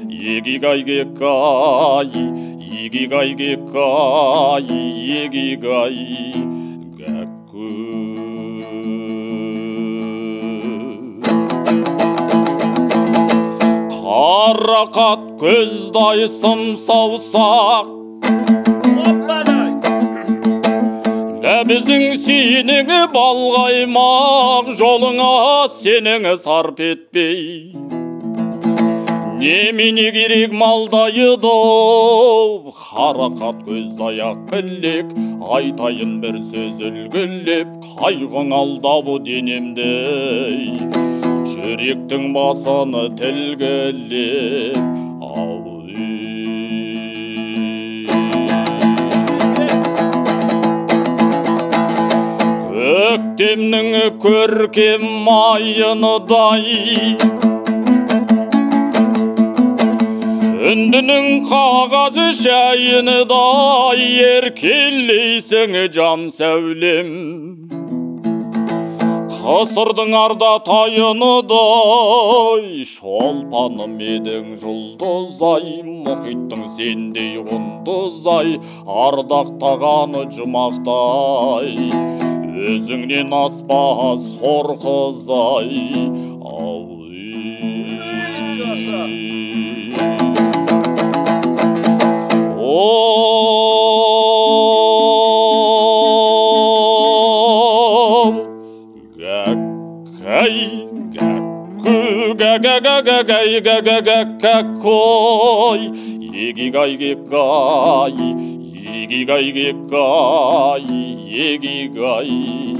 이기가이게까이 이기가이게까이 이기가이게꾸 қарақат көздай сымсаусақ ләбізің сенің балғаймақ жолыңа сенің сарп етпей немене керек малдайыды қарақат көздай ақ білек айтайын бір сөз үлгілеп қайғың алдабы денемдей жүректің басаны тілгілеп көктемнің көркем майыныдай үндінің қағазы шайыныдай еркелейсің жан сәулем қысырдың арда тайыныдай шолпаным едің жұлдызай мұхиттың сендей құндызай ардақтағаны жұмақтай өзіңнен аспас хор қызай 이기가이게까이